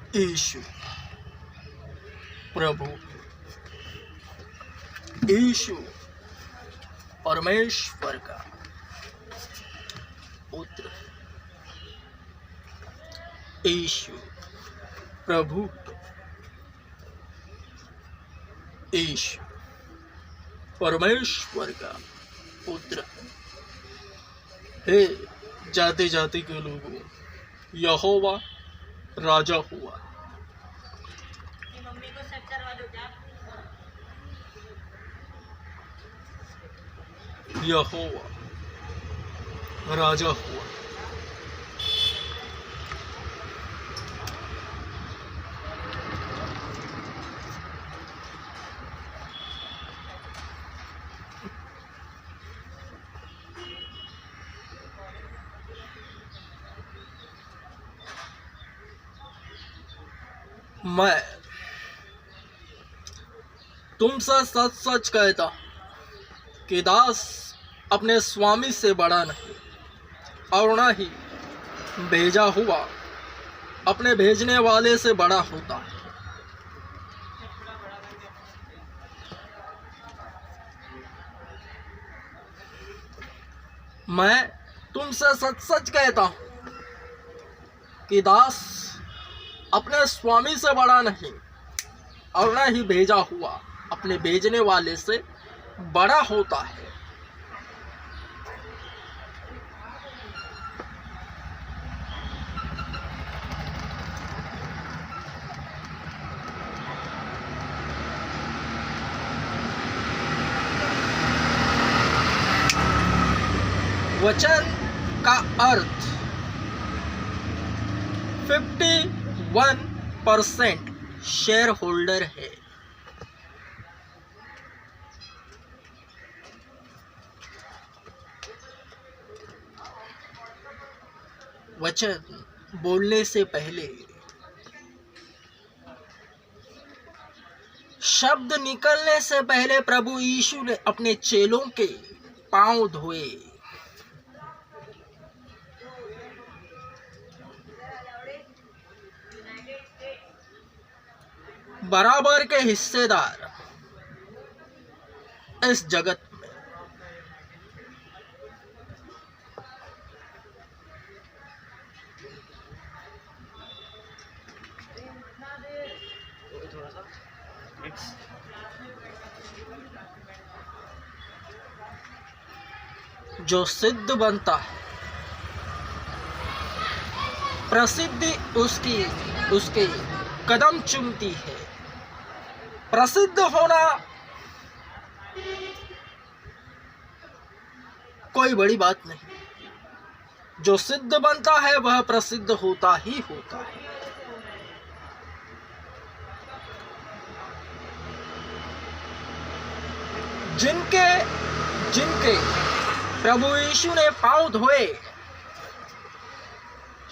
यीशु प्रभु, यीशु परमेश्वर का पुत्र, यीशु प्रभु, यीशु परमेश्वर का पुत्र। हे जाति जाति के लोगों, यहोवा राजा हुआ। यहोवा राजा हुआ। मैं तुमसे सच सच कहता हूं कि दास अपने स्वामी से बड़ा नहीं, और न ही भेजा हुआ अपने भेजने वाले से बड़ा होता है। मैं तुमसे सच सच कहता हूं कि दास अपने स्वामी से बड़ा नहीं, और न ही भेजा हुआ अपने भेजने वाले से बड़ा होता है। वचन का अर्थ 51% शेयर होल्डर है। वचन बोलने से पहले, शब्द निकलने से पहले प्रभु यीशु ने अपने चेलों के पांव धोए। बराबर के हिस्सेदार इस जगत में। जो सिद्ध बनता है, प्रसिद्धि उसके कदम चूमती है। प्रसिद्ध होना कोई बड़ी बात नहीं। जो सिद्ध बनता है वह प्रसिद्ध होता ही होता है। जिनके प्रभु यीशु ने पांव धोए,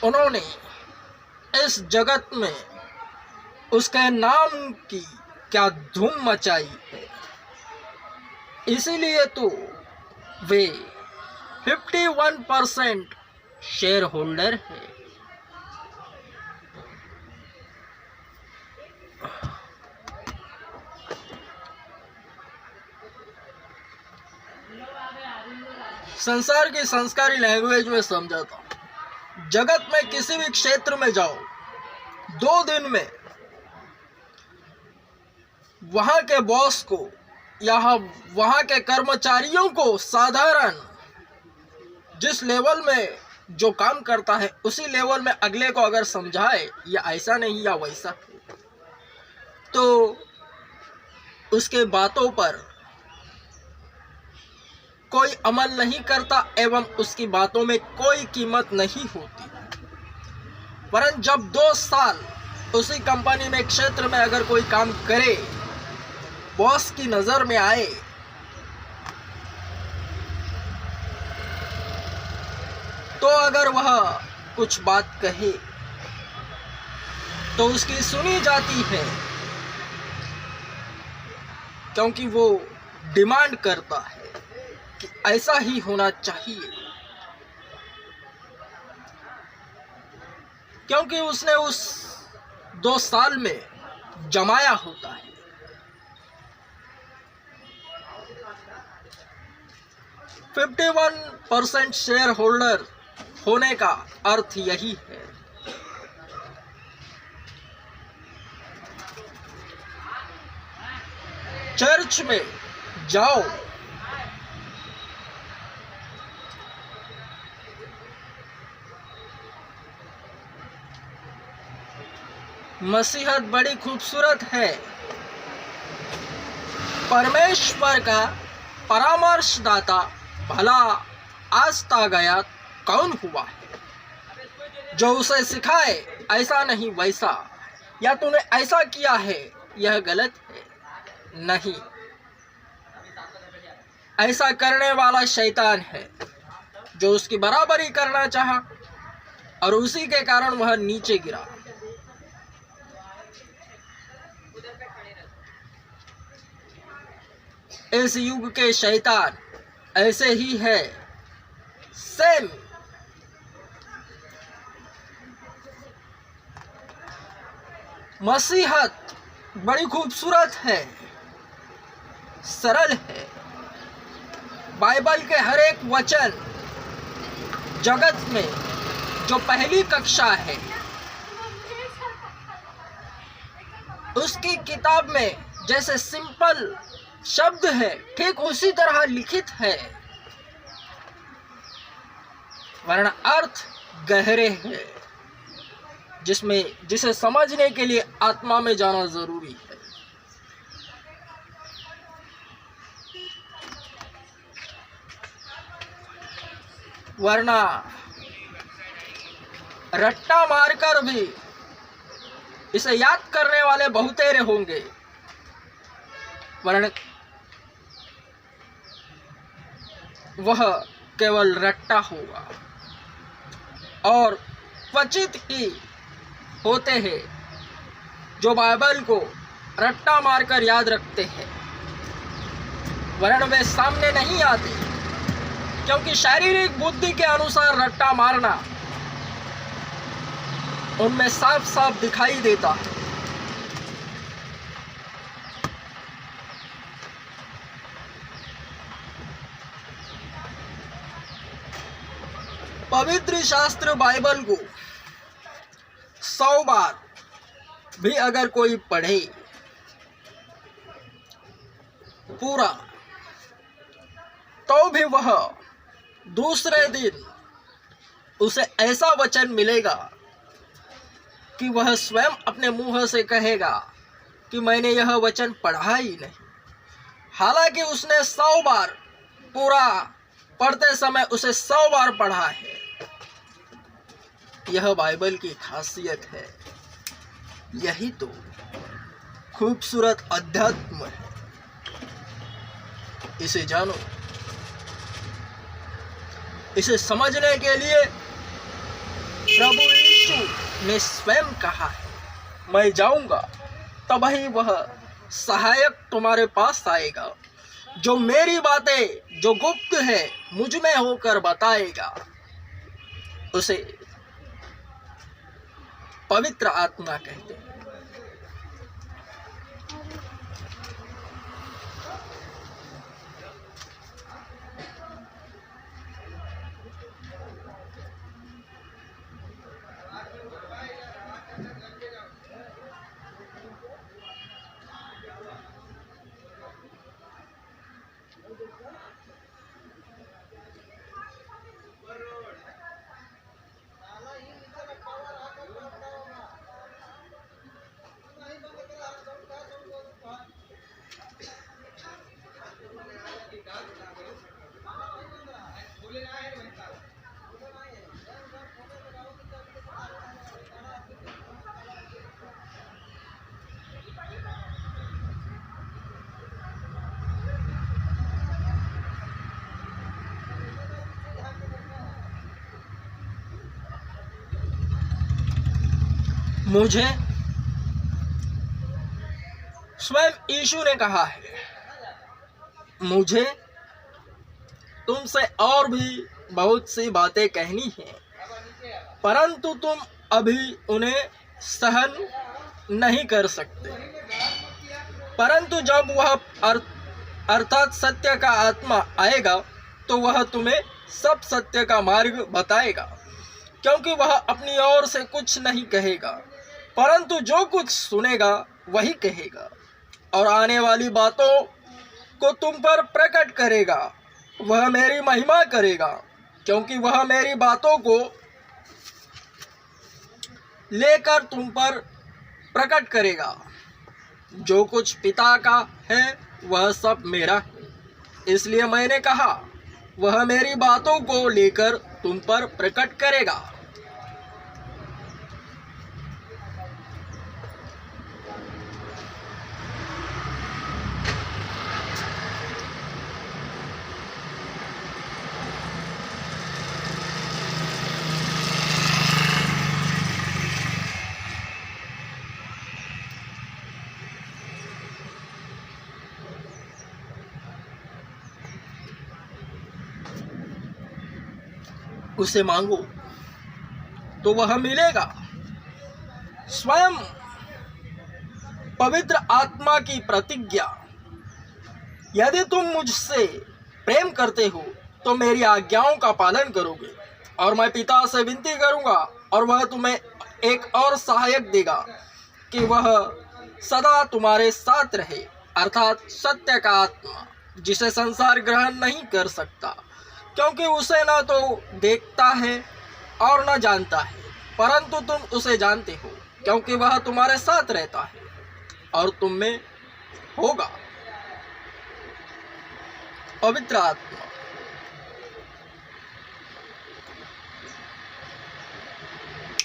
उन्होंने इस जगत में उसके नाम की क्या धूम मचाई है। इसीलिए तो वे 51% शेयर होल्डर है। संसार की संस्कारी लैंग्वेज में समझाता हूं। जगत में किसी भी क्षेत्र में जाओ, 2 दिन में वहां के बॉस को या वहां के कर्मचारियों को साधारण जिस लेवल में जो काम करता है उसी लेवल में अगले को अगर समझाए या ऐसा नहीं या वैसा, तो उसके बातों पर कोई अमल नहीं करता एवं उसकी बातों में कोई कीमत नहीं होती। परंतु जब 2 साल उसी कंपनी में क्षेत्र में अगर कोई काम करे, बॉस की नजर में आए, तो अगर वह कुछ बात कहे तो उसकी सुनी जाती है, क्योंकि वो डिमांड करता है कि ऐसा ही होना चाहिए, क्योंकि उसने उस 2 साल में जमाया होता है। 51% शेयर होल्डर होने का अर्थ यही है। चर्च में जाओ, मसीहत बड़ी खूबसूरत है। परमेश्वर का परामर्शदाता भला आज गया कौन हुआ है जो उसे सिखाए ऐसा नहीं वैसा, या तूने ऐसा किया है यह गलत है। नहीं, ऐसा करने वाला शैतान है जो उसकी बराबरी करना चाहा और उसी के कारण वह नीचे गिरा। इस युग के शैतान ऐसे ही है, सेम। मसीहत बड़ी खूबसूरत है, सरल है। बाइबल के हर एक वचन जगत में जो पहली कक्षा है उसकी किताब में जैसे सिंपल शब्द है ठीक उसी तरह लिखित है, वरना अर्थ गहरे हैं जिसे समझने के लिए आत्मा में जाना जरूरी है। वरना रट्टा मारकर भी इसे याद करने वाले बहुतेरे होंगे, वरना वह केवल रट्टा होगा। और क्वचित ही होते हैं जो बाइबल को रट्टा मारकर याद रखते हैं, वरना वे सामने नहीं आते, क्योंकि शारीरिक बुद्धि के अनुसार रट्टा मारना उनमें साफ साफ दिखाई देता है। पवित्र शास्त्र बाइबल को 100 बार भी अगर कोई पढ़े पूरा, तो भी वह दूसरे दिन उसे ऐसा वचन मिलेगा कि वह स्वयं अपने मुंह से कहेगा कि मैंने यह वचन पढ़ा ही नहीं, हालांकि उसने 100 बार पूरा पढ़ते समय उसे 100 बार पढ़ा है। यह बाइबल की खासियत है, यही तो खूबसूरत अध्यात्म है। इसे जानो, इसे समझने के लिए प्रभु यीशु ने स्वयं कहा है, मैं जाऊंगा तभी वह सहायक तुम्हारे पास आएगा, जो मेरी बातें जो गुप्त है मुझ में होकर बताएगा। उसे पवित्र आत्मा कहते हैं। मुझे स्वयं यीशु ने कहा है, मुझे तुमसे और भी बहुत सी बातें कहनी हैं, परंतु तुम अभी उन्हें सहन नहीं कर सकते। परंतु जब वह अर्थात सत्य का आत्मा आएगा तो वह तुम्हें सब सत्य का मार्ग बताएगा, क्योंकि वह अपनी ओर से कुछ नहीं कहेगा, परंतु जो कुछ सुनेगा वही कहेगा और आने वाली बातों को तुम पर प्रकट करेगा। वह मेरी महिमा करेगा, क्योंकि वह मेरी बातों को लेकर तुम पर प्रकट करेगा। जो कुछ पिता का है वह सब मेरा है, इसलिए मैंने कहा वह मेरी बातों को लेकर तुम पर प्रकट करेगा। उसे मांगो तो वह मिलेगा। स्वयं पवित्र आत्मा की प्रतिज्ञा, यदि तुम मुझसे प्रेम करते हो तो मेरी आज्ञाओं का पालन करोगे, और मैं पिता से विनती करूंगा और वह तुम्हें एक और सहायक देगा कि वह सदा तुम्हारे साथ रहे, अर्थात सत्य का आत्मा, जिसे संसार ग्रहण नहीं कर सकता, क्योंकि उसे न तो देखता है और न जानता है, परंतु तुम उसे जानते हो, क्योंकि वह तुम्हारे साथ रहता है और तुम में होगा। पवित्र आत्मा,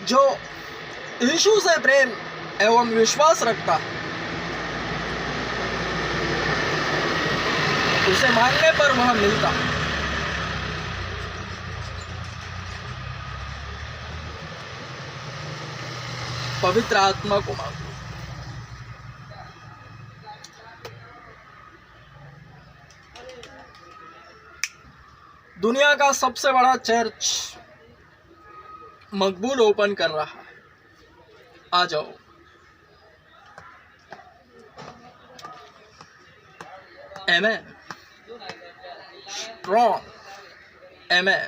जो यीशु से प्रेम एवं विश्वास रखता है, उसे मांगने पर वह मिलता है। पवित्र आत्मा को मांगो। दुनिया का सबसे बड़ा चर्च मकबूल ओपन कर रहा है, आ जाओ। आमेन। स्ट्रॉन्ग आमेन।